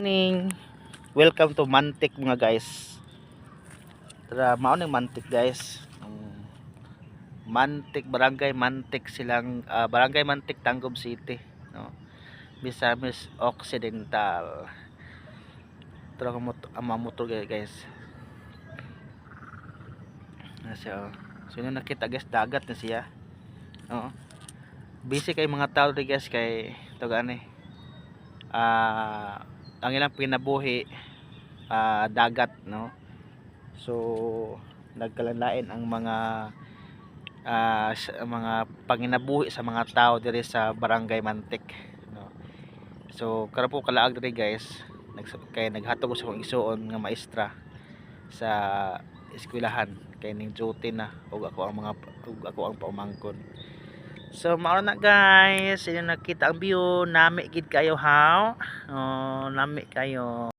Morning. Welcome to Mantik mga guys. Tara, mao ning Mantik guys. Mantik, Barangay Mantik silang Barangay Mantik, Tangub City, no. Misamis Occidental. Tara ang motor guys. Nasa so yun nakita guys, dagat na siya. Oo. Busy kay mga tao ri guys kay to gani. Ang ilang pinabuhi dagat, no. So nagkalanlain ang mga panginabuhi sa mga tao diri sa Barangay Mantik, no. So karon po kalaag diri guys, kay naghatag ko sa akong igsuon nga maestra sa eskwelahan kay ning duty na ug ako ang paumangkon. So mao na guys, inyo nakita ang view, nami gid kayo ha. Oh, nami kayo.